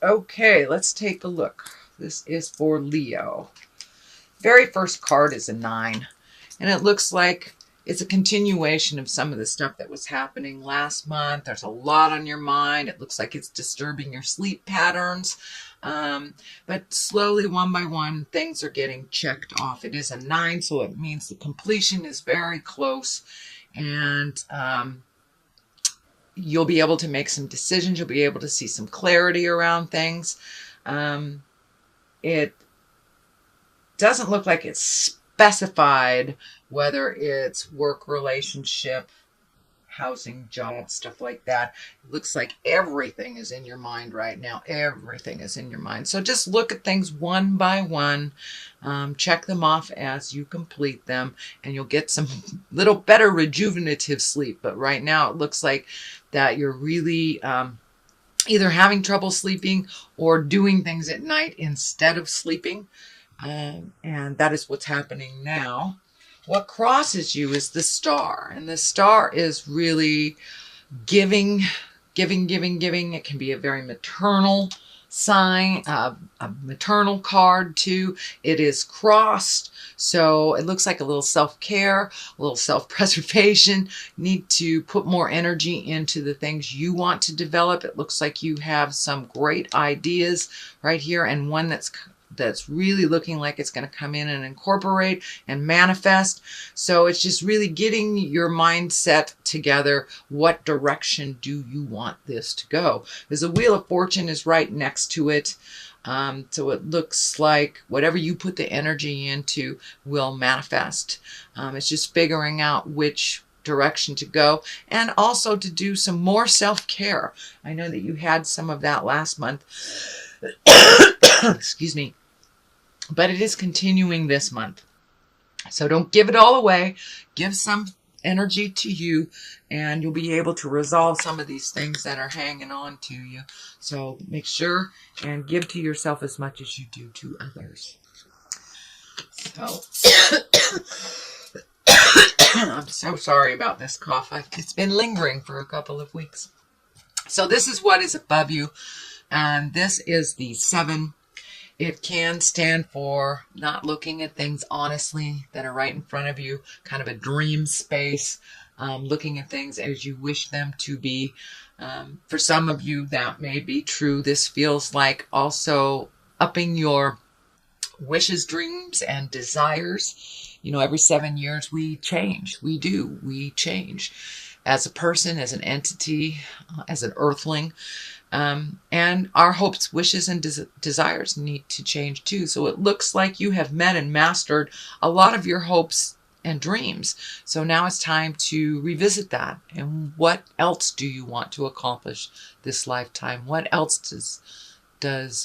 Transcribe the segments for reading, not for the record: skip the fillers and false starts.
Okay, let's take a look. This is for Leo. Very first card is a 9, and it looks like it's a continuation of some of the stuff that was happening last month. There's a lot on your mind. It looks like it's disturbing your sleep patterns. But slowly, one by one, things are getting checked off. It is a 9, so it means the completion is very close. And you'll be able to make some decisions. You'll be able to see some clarity around things. It doesn't look like it's specified whether it's work, relationship, housing, job, stuff like that. It looks like everything is in your mind right now. Everything is in your mind. So just look at things one by one. Check them off as you complete them, and you'll get some little better rejuvenative sleep. But right now it looks like that you're really either having trouble sleeping or doing things at night instead of sleeping. And that is what's happening now. What crosses you is the star, and the star is really giving. It can be a very maternal sign, a maternal card too. It is crossed, so it looks like a little self-care, a little self-preservation. You need to put more energy into the things you want to develop. It looks like you have some great ideas right here, and one that's really looking like it's going to come in and incorporate and manifest. So it's just really getting your mindset together. What direction do you want this to go? Because the Wheel of Fortune is right next to it. So it looks like whatever you put the energy into will manifest. It's just figuring out which direction to go, and also to do some more self-care. I know that you had some of that last month. Excuse me. But it is continuing this month. So don't give it all away. Give some energy to you, and you'll be able to resolve some of these things that are hanging on to you. So make sure and give to yourself as much as you do to others. So I'm so sorry about this cough. It's been lingering for a couple of weeks. So this is what is above you, and this is the 7. It can stand for not looking at things honestly that are right in front of you, kind of a dream space, looking at things as you wish them to be. For some of you, that may be true. This feels like also upping your wishes, dreams, and desires. You know, every 7 years we change. We change as a person, as an entity, as an earthling. And our hopes, wishes, and desires need to change too. So it looks like you have met and mastered a lot of your hopes and dreams. So now it's time to revisit that. And what else do you want to accomplish this lifetime? What else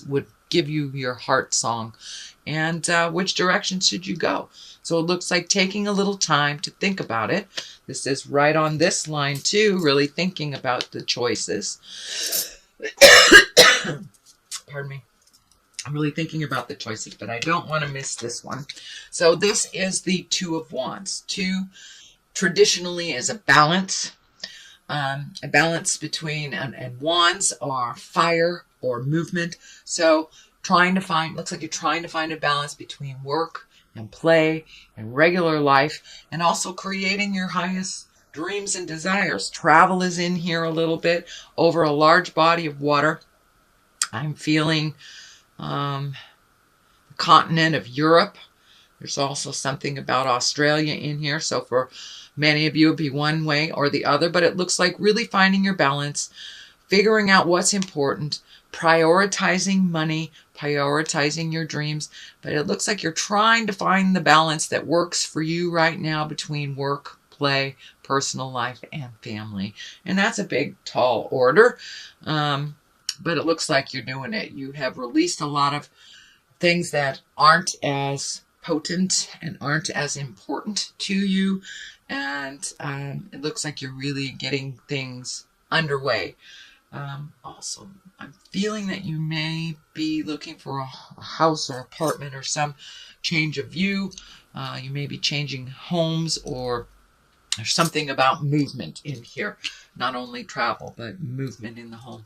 would give you your heart song? And which direction should you go? So it looks like taking a little time to think about it. This is right on this line too, really thinking about the choices. Pardon me. I'm really thinking about the choices, but I don't want to miss this one. So this is the 2 of Wands. 2 traditionally is a balance between, and wands are fire or movement. So looks like you're trying to find a balance between work and play and regular life, and also creating your highest dreams and desires. Travel is in here a little bit over a large body of water. I'm feeling the continent of Europe. There's also something about Australia in here. So for many of you, it'd be one way or the other, but it looks like really finding your balance, figuring out what's important, prioritizing money, prioritizing your dreams. But it looks like you're trying to find the balance that works for you right now between work, play, personal life, and family. And that's a big, tall order. But it looks like you're doing it. You have released a lot of things that aren't as potent and aren't as important to you. And it looks like you're really getting things underway. Also, I'm feeling that you may be looking for a house or apartment or some change of view. You may be changing homes, or there's something about movement in here. Not only travel, but movement in the home.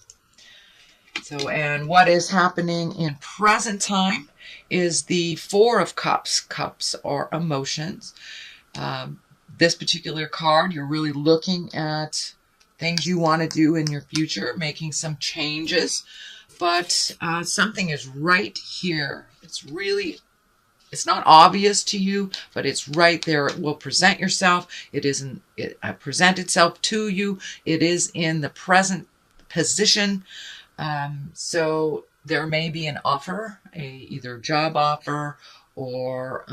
So, and what is happening in present time is the Four of Cups. Cups are emotions. This particular card, you're really looking at things you want to do in your future, making some changes, but something is right here. It's not obvious to you, but it's right there. It will present yourself. It present itself to you. It is in the present position. So there may be an offer, either job offer or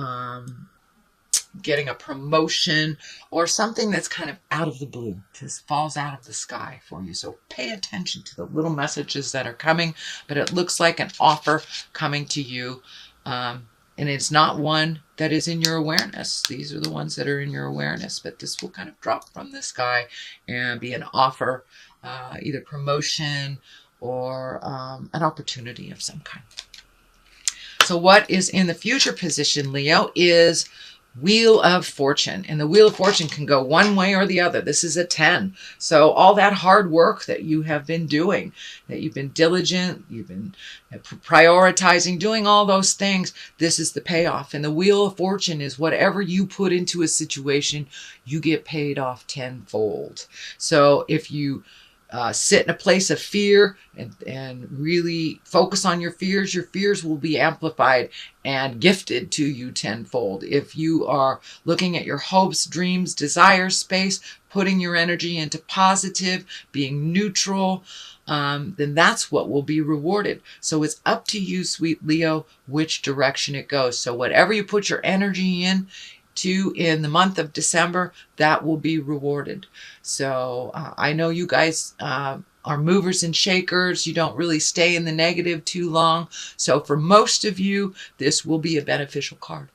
getting a promotion or something that's kind of out of the blue, just falls out of the sky for you. So pay attention to the little messages that are coming, but it looks like an offer coming to you. And it's not one that is in your awareness. These are the ones that are in your awareness, but this will kind of drop from the sky and be an offer, either promotion or an opportunity of some kind. So what is in the future position, Leo, is Wheel of Fortune. And the Wheel of Fortune can go one way or the other. This is a 10. So all that hard work that you have been doing, that you've been diligent, you've been prioritizing, doing all those things, this is the payoff. And the Wheel of Fortune is whatever you put into a situation, you get paid off tenfold. So if you sit in a place of fear and really focus on your fears will be amplified and gifted to you tenfold. If you are looking at your hopes, dreams, desires space, putting your energy into positive, being neutral, then that's what will be rewarded. So it's up to you, sweet Leo, which direction it goes. So whatever you put your energy in the month of December, that will be rewarded. So I know you guys are movers and shakers. You don't really stay in the negative too long. So for most of you, this will be a beneficial card.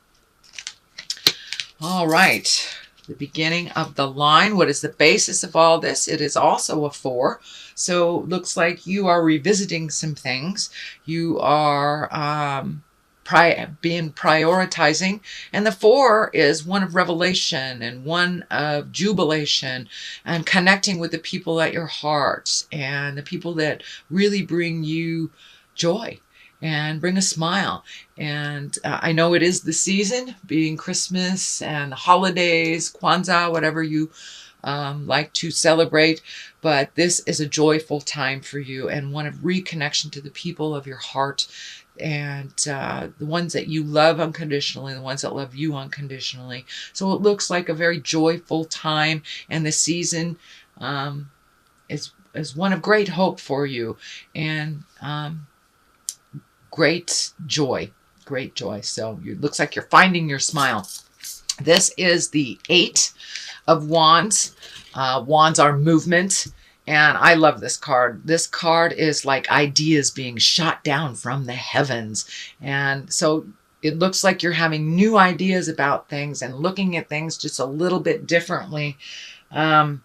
All right. The beginning of the line. What is the basis of all this? It is also a 4. So looks like you are revisiting some things. You are prioritizing, and the 4 is one of revelation and one of jubilation and connecting with the people at your heart and the people that really bring you joy and bring a smile. And I know it is the season, being Christmas and the holidays, Kwanzaa, whatever you like to celebrate, but this is a joyful time for you and one of reconnection to the people of your heart and the ones that you love unconditionally, the ones that love you unconditionally. So it looks like a very joyful time, and the season is one of great hope for you and great joy. So it looks like you're finding your smile. This is the 8 of Wands. Wands are movement. And I love this card. This card is like ideas being shot down from the heavens. And so it looks like you're having new ideas about things and looking at things just a little bit differently. And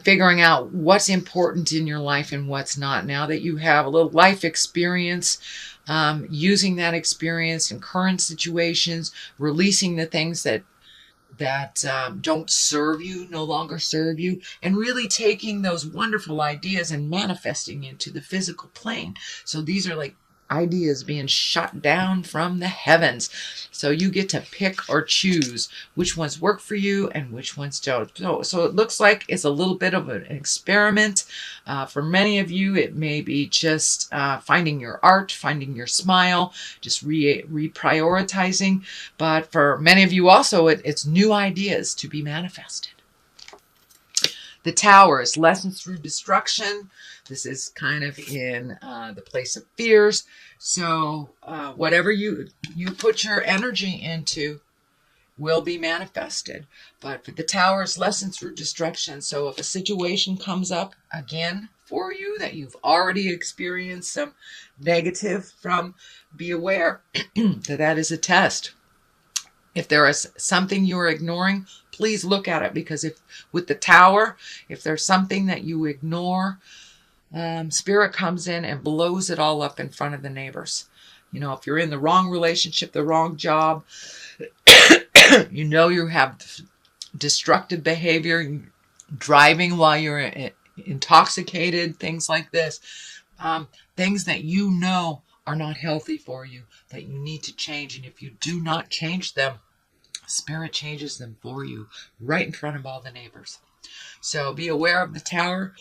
figuring out what's important in your life and what's not. Now that you have a little life experience, using that experience in current situations, releasing the things that don't serve you, no longer serve you, and really taking those wonderful ideas and manifesting into the physical plane. So these are like ideas being shot down from the heavens. So you get to pick or choose which ones work for you and which ones don't. So it looks like it's a little bit of an experiment. For many of you, it may be just finding your art, finding your smile, just reprioritizing. But for many of you also, it's new ideas to be manifested. The Tower is lessons through destruction. This is kind of in the place of fears. So whatever you put your energy into will be manifested. But for the Tower is lessons through destruction. So if a situation comes up again for you that you've already experienced some negative from, be aware that that is a test. If there is something you're ignoring, please look at it, because if with the Tower, if there's something that you ignore, Spirit comes in and blows it all up in front of the neighbors. You know, if you're in the wrong relationship, the wrong job, you know you have destructive behavior, driving while you're intoxicated, things like this. things that you know are not healthy for you, that you need to change. And if you do not change them, Spirit changes them for you right in front of all the neighbors. So be aware of the tower.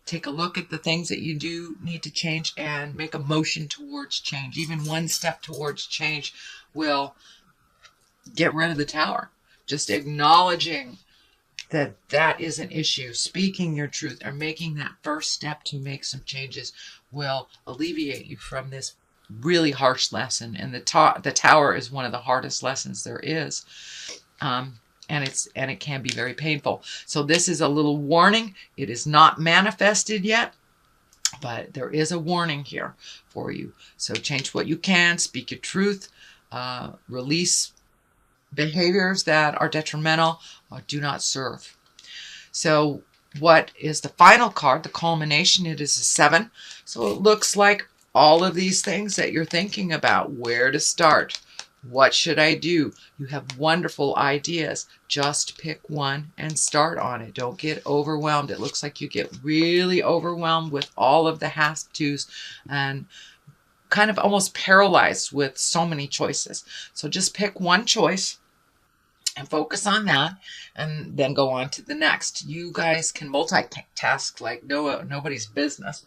Take a look at the things that you do need to change and make a motion towards change. Even one step towards change will get rid of the tower. Just acknowledging that that is an issue, speaking your truth, or making that first step to make some changes will alleviate you from this really harsh lesson. And the tower is one of the hardest lessons there is. And it can be very painful. So this is a little warning. It is not manifested yet, but there is a warning here for you. So change what you can, speak your truth, release behaviors that are detrimental or do not serve. So what is the final card? The culmination, it is a 7. So it looks like all of these things that you're thinking about, where to start, what should I do? You have wonderful ideas. Just pick one and start on it. Don't get overwhelmed. It looks like you get really overwhelmed with all of the have-tos and kind of almost paralyzed with so many choices. So just pick one choice and focus on that, and then go on to the next. You guys can multitask like nobody's business.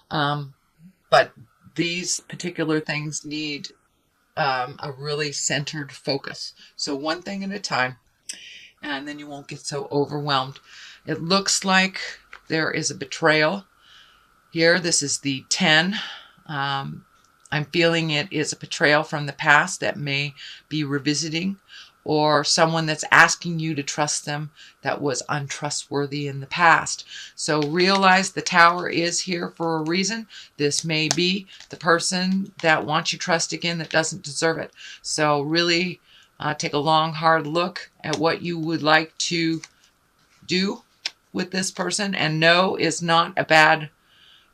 But these particular things need a really centered focus. So one thing at a time, and then you won't get so overwhelmed. It looks like there is a betrayal here. This is the 10. I'm feeling it is a betrayal from the past that may be revisiting, or someone that's asking you to trust them that was untrustworthy in the past. So realize the tower is here for a reason. This may be the person that wants your trust again that doesn't deserve it. So really take a long, hard look at what you would like to do with this person. And no is not a bad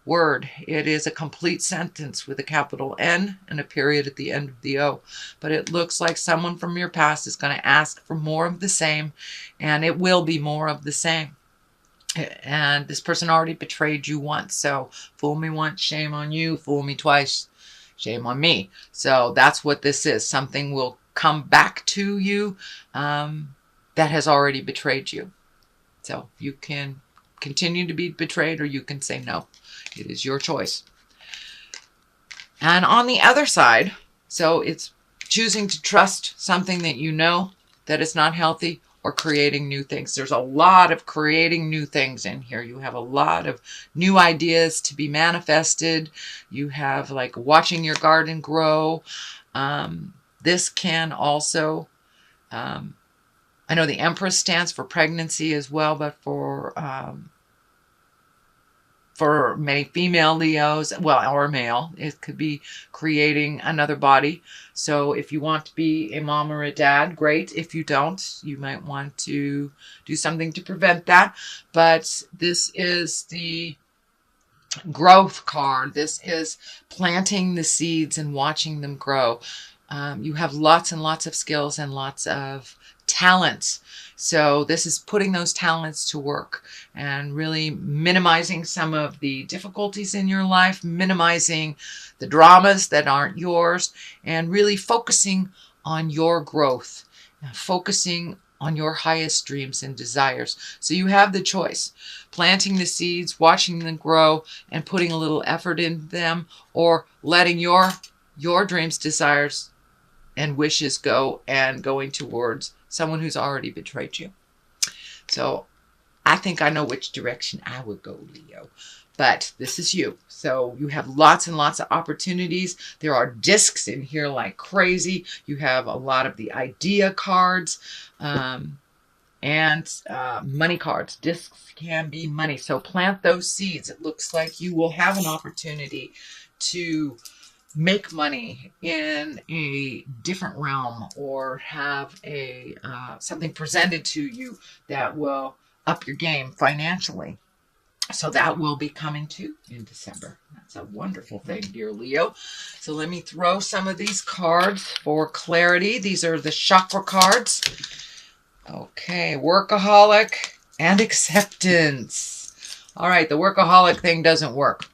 word. It is a complete sentence with a capital N and a period at the end of the O. But it looks like someone from your past is going to ask for more of the same, and it will be more of the same. And this person already betrayed you once. So fool me once, shame on you. Fool me twice, shame on me. So that's what this is. Something will come back to you that has already betrayed you. So you can continue to be betrayed, or you can say no. It is your choice. And on the other side, so it's choosing to trust something that you know that is not healthy, or creating new things. There's a lot of creating new things in here. You have a lot of new ideas to be manifested. You have like watching your garden grow. This can also, I know the Empress stands for pregnancy as well, but for many female Leos, well, or male, it could be creating another body. So if you want to be a mom or a dad, great. If you don't, you might want to do something to prevent that. But this is the growth card. This is planting the seeds and watching them grow. You have lots and lots of skills and lots of talents. So this is putting those talents to work and really minimizing some of the difficulties in your life, minimizing the dramas that aren't yours, and really focusing on your growth, focusing on your highest dreams and desires. So you have the choice, planting the seeds, watching them grow, and putting a little effort in them, or letting your dreams, desires, and wishes go and going towards someone who's already betrayed you. So I think I know which direction I would go, Leo. But this is you. So you have lots and lots of opportunities. There are discs in here like crazy. You have a lot of the idea cards and money cards. Discs can be money. So plant those seeds. It looks like you will have an opportunity to make money in a different realm, or have a something presented to you that will up your game financially. So that will be coming too in December. That's a wonderful thing, dear Leo. So let me throw some of these cards for clarity. These are the chakra cards. Okay, workaholic and acceptance. All right, the workaholic thing doesn't work.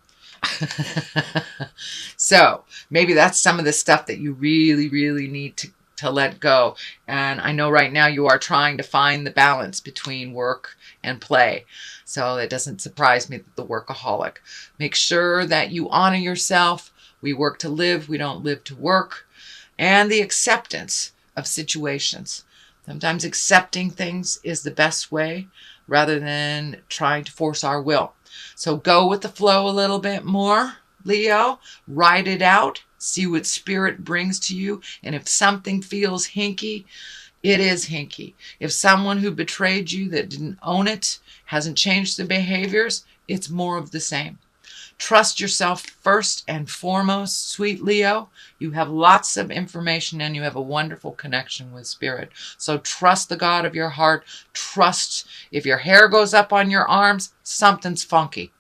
So maybe that's some of the stuff that you really, really need to let go. And I know right now you are trying to find the balance between work and play. So it doesn't surprise me that the workaholic. Make sure that you honor yourself. We work to live. We don't live to work. And the acceptance of situations. Sometimes accepting things is the best way rather than trying to force our will. So go with the flow a little bit more, Leo. Ride it out. See what spirit brings to you. And if something feels hinky, it is hinky. If someone who betrayed you that didn't own it hasn't changed the behaviors, it's more of the same. Trust yourself first and foremost, sweet Leo. You have lots of information and you have a wonderful connection with spirit. So trust the God of your heart. Trust if your hair goes up on your arms, something's funky.